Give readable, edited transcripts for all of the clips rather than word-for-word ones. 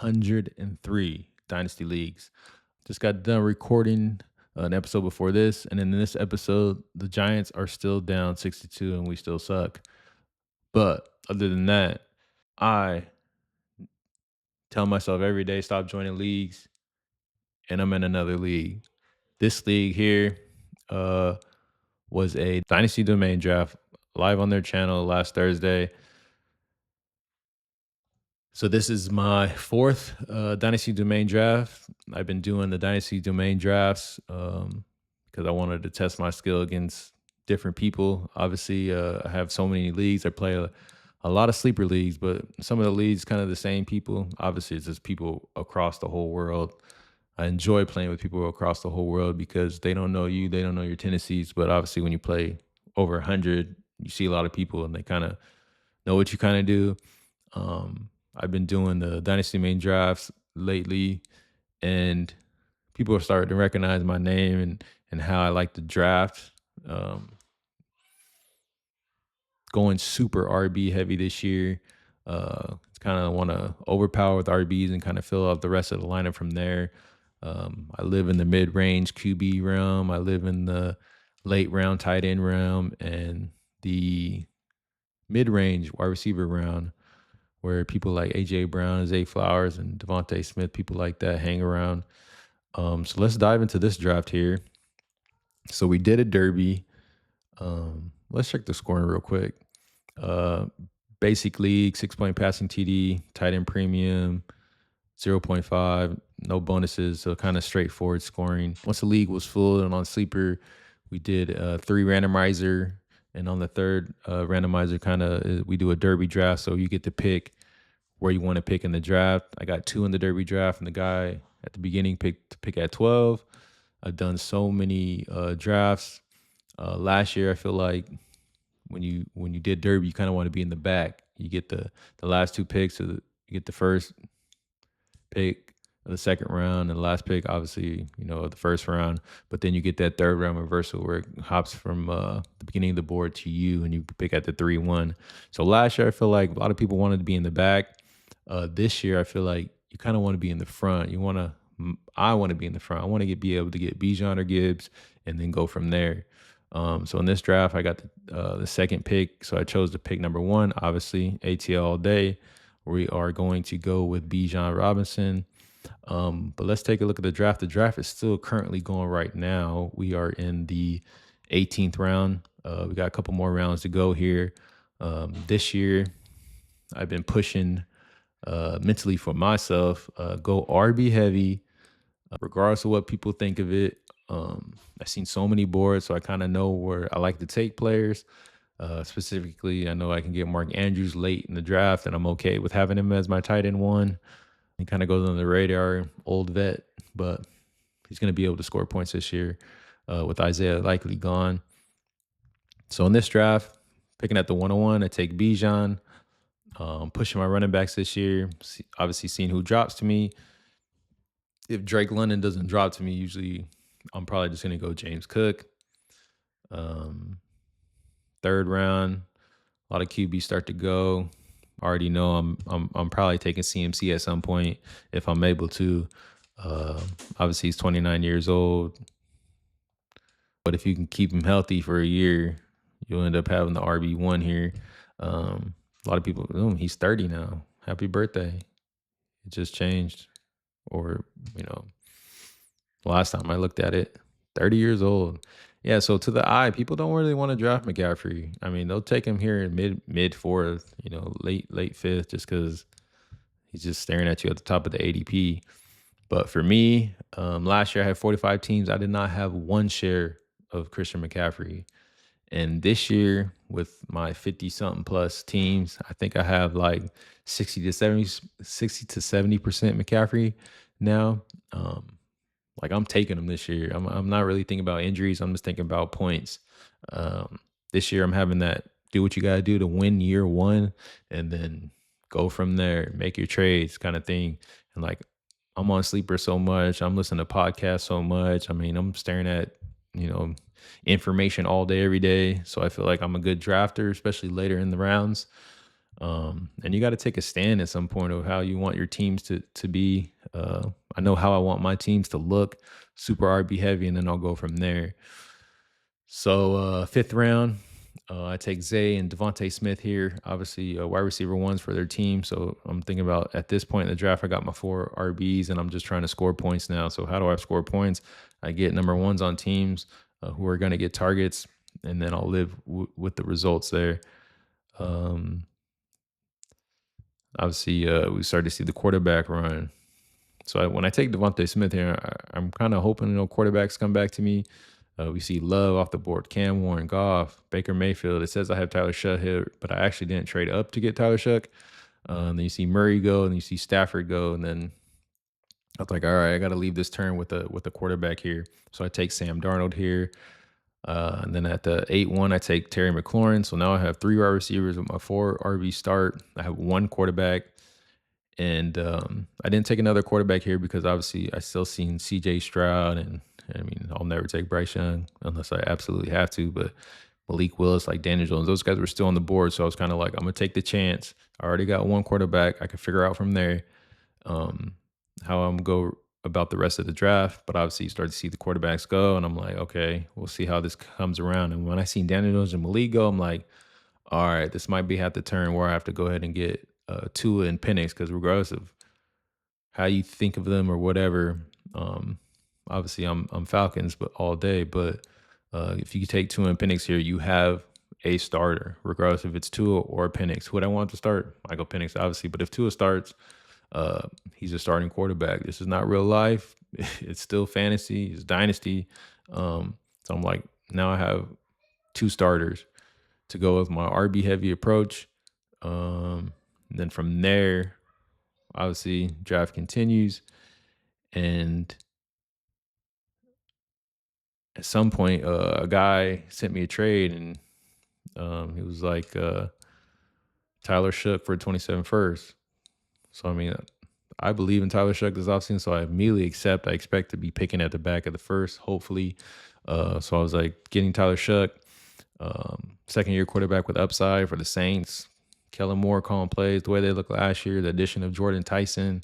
103 Dynasty Leagues. Just got done recording an episode before this, and in this episode, the Giants are still down 62 and we still suck. But other than that, I tell myself every day stop joining leagues, and I'm in another league. This league here uh, was a Dynasty Domain draft live on their channel last Thursday. So this is my fourth Dynasty Domain draft. I've been doing the Dynasty Domain drafts because I wanted to test my skill against different people. Obviously, I have so many leagues. I play a lot of sleeper leagues, but some of the leagues kind of the same people. Obviously, it's just people across the whole world. I enjoy playing with people across the whole world because they don't know you, they don't know your tendencies. But obviously, when you play over 100, you see a lot of people and they kind of know what you kind of do. I've been doing the Dynasty main drafts lately, and people are starting to recognize my name and how I like to draft. Um, Going super RB heavy this year. Kind of want to overpower with RBs and kind of fill out the rest of the lineup from there. I live in the mid range QB realm. I live in the late round tight end realm and the mid range wide receiver round, where people like AJ Brown, Zay Flowers, and Devontae Smith, people like that hang around. So let's dive into this draft here. So we did a derby. Let's check the scoring real quick. Basic league, 6-point passing TD, tight end premium, 0.5, no bonuses, so kind of straightforward scoring. Once the league was full and on sleeper, we did a 3 randomizer. And on the third randomizer, we do a derby draft. So you get to pick where you want to pick in the draft. I got 2 in the derby draft, and the guy at the beginning picked to pick at 12. I've done so many drafts. Last year, I feel like when you did derby, you kind of want to be in the back. You get the last 2 picks. So you get the first pick of the second round and the last pick, obviously, the first round. But then you get that third round reversal where it hops from the beginning of the board to you, and you pick at the 3-1. So last year, I feel like a lot of people wanted to be in the back. This year, I feel like you kind of want to be in the front. I want to be in the front. I want to be able to get Bijan or Gibbs and then go from there. So in this draft, I got the second pick. So I chose to pick number 1, obviously, ATL all day. We are going to go with Bijan Robinson. But let's take a look at the draft. The draft is still currently going right now. We are in the 18th round. We got a couple more rounds to go here. This year, I've been pushing mentally for myself, go RB heavy, regardless of what people think of it. I've seen so many boards, so I kind of know where I like to take players. Specifically, I know I can get Mark Andrews late in the draft, and I'm okay with having him as my tight end 1. He kind of goes under the radar, old vet, but he's going to be able to score points this year with Isaiah likely gone. So in this draft, picking at the 101, I take Bijan, pushing my running backs this year, obviously seeing who drops to me. If Drake London doesn't drop to me, usually I'm probably just going to go James Cook. Third round, a lot of QB start to go. I already know I'm probably taking CMC at some point if I'm able to. Obviously, he's 29 years old. But if you can keep him healthy for a year, you'll end up having the RB1 here. A lot of people, he's 30 now. Happy birthday. It just changed. Or, last time I looked at it, 30 years old. Yeah, so to the eye, people don't really want to draft McCaffrey. I mean, they'll take him here in mid 4th, late 5th, just because he's just staring at you at the top of the ADP. But for me, last year I had 45 teams. I did not have 1 share of Christian McCaffrey. And this year, with my 50-something plus teams, I think I have like 60 to 70% McCaffrey now. I'm taking them this year. I'm not really thinking about injuries. I'm just thinking about points. This year I'm having that do what you got to do to win year 1 and then go from there, make your trades kind of thing. And I'm on Sleeper so much. I'm listening to podcasts so much. I mean, I'm staring at, information all day, every day. So I feel like I'm a good drafter, especially later in the rounds. And you got to take a stand at some point of how you want your teams to be. I know how I want my teams to look, super RB heavy, and then I'll go from there. So fifth round, I take Zay and Devontae Smith here. Obviously, wide receiver ones for their team. So I'm thinking about at this point in the draft, I got my four RBs, and I'm just trying to score points now. So how do I score points? I get number ones on teams who are going to get targets, and then I'll live with the results there. Um, Obviously, we started to see the quarterback run. So when I take Devontae Smith here, I'm kind of hoping quarterbacks come back to me. We see Love off the board, Cam Warren, Goff, Baker Mayfield. It says I have Tyler Shuck here, but I actually didn't trade up to get Tyler Shuck. Then you see Murray go, and you see Stafford go, and then I was like, all right, I got to leave this turn with a quarterback here. So I take Sam Darnold here. And then at the 8-1, I take Terry McLaurin. So now I have three wide receivers with my four RB start. I have one quarterback. And I didn't take another quarterback here because obviously I still seen CJ Stroud. And I mean, I'll never take Bryce Young unless I absolutely have to. But Malik Willis, like Daniel Jones, those guys were still on the board. So I was kind of like, I'm going to take the chance. I already got one quarterback. I can figure out from there how I'm going to go about the rest of the draft. But obviously, you start to see the quarterbacks go. And I'm like, okay, we'll see how this comes around. And when I seen Daniel Jones and Malik go, I'm like, all right, this might be have to turn where I have to go ahead and get Tua and Penix, because regardless of how you think of them or whatever, obviously I'm Falcons, but all day. But if you take Tua and Penix here, you have a starter, regardless if it's Tua or Penix. Who would I want to start? Michael Penix, obviously. But if Tua starts, he's a starting quarterback. This is not real life. It's still fantasy. It's Dynasty. So I'm like, now I have two starters to go with my RB heavy approach. And then from there, obviously, draft continues. And at some point, a guy sent me a trade, and he was like, Tyler Shook for 27 first. So, I mean, I believe in Tyler Shook this offseason, so I immediately accept. I expect to be picking at the back of the first, hopefully. So I was like, getting Tyler Shook, second-year quarterback with upside for the Saints. Kellen Moore calling plays the way they looked last year. The addition of Jordan Tyson.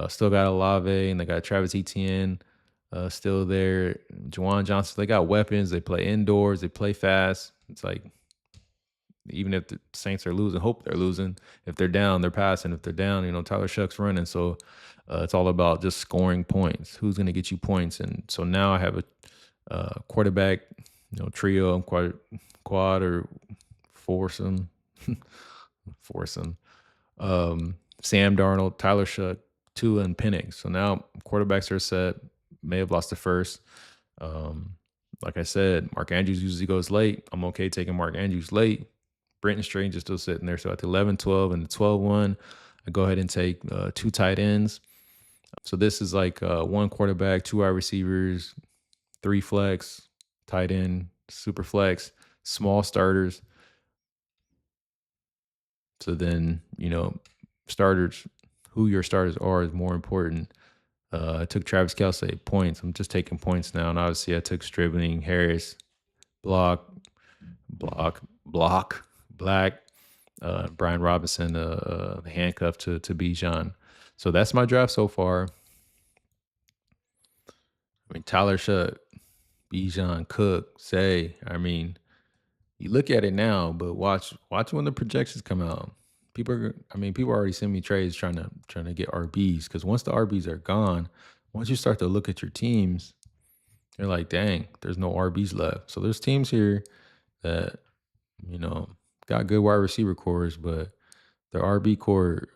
Still got Olave, and they got Travis Etienne still there. Juwan Johnson, they got weapons. They play indoors. They play fast. It's like, even if the Saints are losing, hope they're losing. If they're down, they're passing. If they're down, Tyler Shuck's running. So it's all about just scoring points. Who's going to get you points? And so now I have a quarterback, trio, quad or foursome. Foursome. Sam Darnold, Tyler Shuck, Tua, and Penix. So now quarterbacks are set. May have lost the first. Like I said, Mark Andrews usually goes late. I'm okay taking Mark Andrews late. Brenton Strange is still sitting there. So at the 11, 12, and the 12-1, I go ahead and take two tight ends. So this is like one quarterback, two wide receivers, three flex, tight end, super flex, small starters. So then, starters, who your starters are is more important. I took Travis Kelce, points. I'm just taking points now. And obviously I took Stribling, Harris, Black, Brian Robinson, the handcuff to Bijan. So that's my draft so far. I mean, Tyler Shuck, Bijan, Cook, Zay. I mean, you look at it now, but watch when the projections come out. People already send me trades trying to get RBs, because once the RBs are gone, once you start to look at your teams, you're like, dang, there's no RBs left. So there's teams here that got good wide receiver cores, but their RB core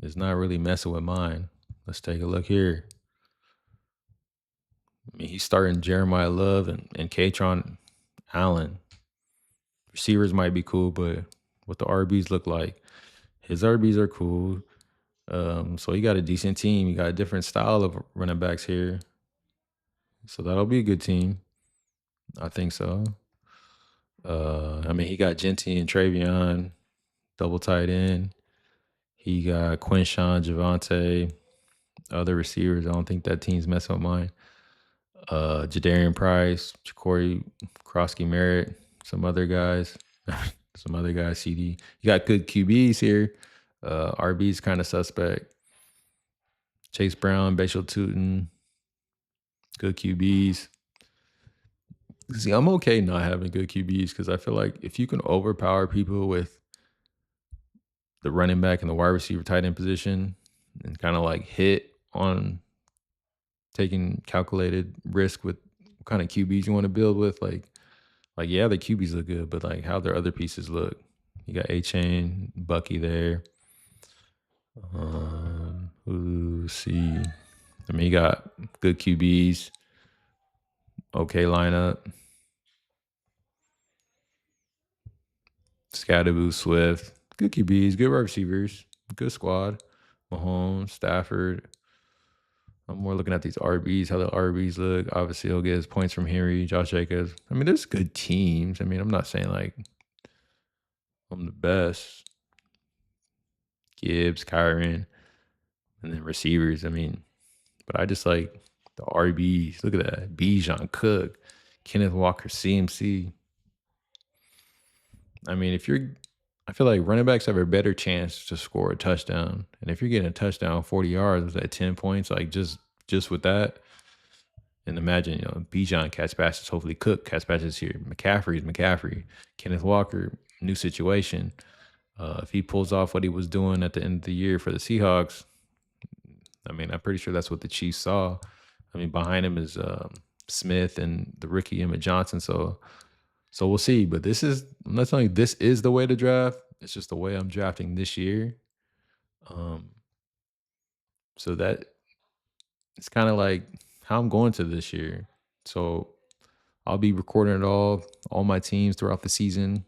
is not really messing with mine. Let's take a look here. I mean, he's starting Jeremiah Love and Katron Allen. Receivers might be cool, but what the RBs look like, his RBs are cool. So he got a decent team. He got a different style of running backs here. So that'll be a good team. I think so. He got Genty and Travion, double tight end. He got Quinshawn, Javante, other receivers. I don't think that team's messing with mine. Jadarian Price, Ja'Cory, Krosky Merritt, some other guys. Some other guys, CD. You got good QBs here. RB's kind of suspect. Chase Brown, Bashal Tootin, good QBs. See, I'm okay not having good QBs because I feel like if you can overpower people with the running back and the wide receiver tight end position and kind of like hit on taking calculated risk with what kind of QBs you want to build with, like yeah, the QBs look good, but like how their other pieces look. You got A-Chain, Bucky there. Who see? I mean, you got good QBs, okay lineup. Scatterboo, Swift, good QBs, good wide receivers, good squad. Mahomes, Stafford. I'm more looking at these RBs, how the RBs look. Obviously, he'll get his points from Henry, Josh Jacobs. I mean, there's good teams. I mean, I'm not saying like I'm the best. Gibbs, Kyron, and then receivers. I mean, but I just like the RBs. Look at that. Bijan, Cook, Kenneth Walker, CMC. I mean, I feel like running backs have a better chance to score a touchdown. And if you're getting a touchdown 40 yards at 10 points, like just with that, and imagine, Bijan catch passes, hopefully Cook catch passes here. McCaffrey. Kenneth Walker, new situation. If he pulls off what he was doing at the end of the year for the Seahawks, I mean, I'm pretty sure that's what the Chiefs saw. I mean, behind him is Smith and the rookie Emmett Johnson. So we'll see. But I'm not telling you this is the way to draft. It's just the way I'm drafting this year. So that it's kind of like how I'm going to this year. So I'll be recording it all my teams throughout the season.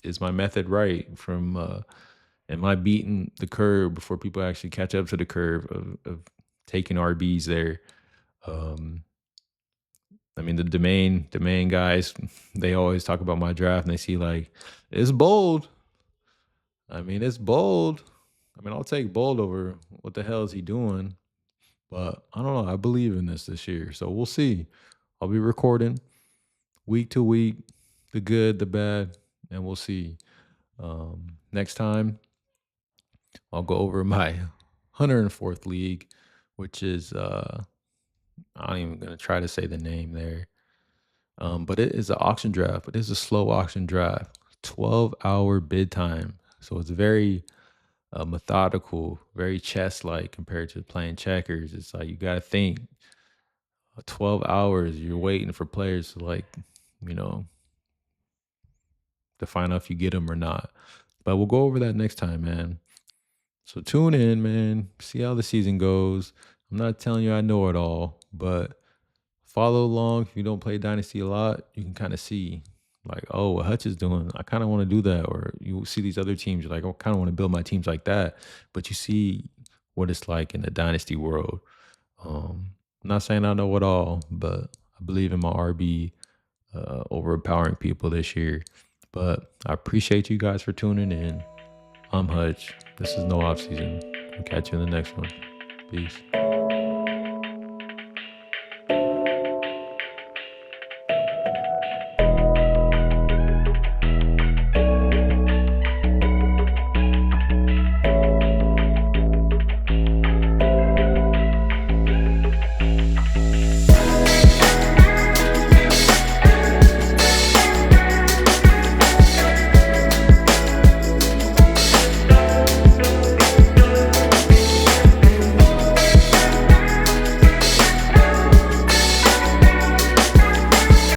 Is my method right? Am I beating the curve before people actually catch up to the curve of taking RBs there? I mean, the domain guys, they always talk about my draft and they see like, it's bold. I mean, it's bold. I mean, I'll take bold over what the hell is he doing? But I don't know. I believe in this year. So we'll see. I'll be recording week to week, the good, the bad, and we'll see. Next time, I'll go over my 104th league, which is I'm even gonna try to say the name there. But it is an auction draft, but it's a slow auction draft. 12-hour bid time. So it's very methodical, very chess-like compared to playing checkers. It's like you gotta think 12 hours, you're waiting for players to to find out if you get them or not. But we'll go over that next time, man. So tune in, man. See how the season goes. I'm not telling you I know it all, but follow along. If you don't play Dynasty a lot, you can kind of see like, oh, what Hutch is doing. I kind of want to do that. Or you see these other teams, you're like, I kind of want to build my teams like that. But you see what it's like in the Dynasty world. I'm not saying I know it all, but I believe in my RB overpowering people this year. But I appreciate you guys for tuning in. I'm Hutch. This is No Offseason. We'll catch you in the next one. Peace.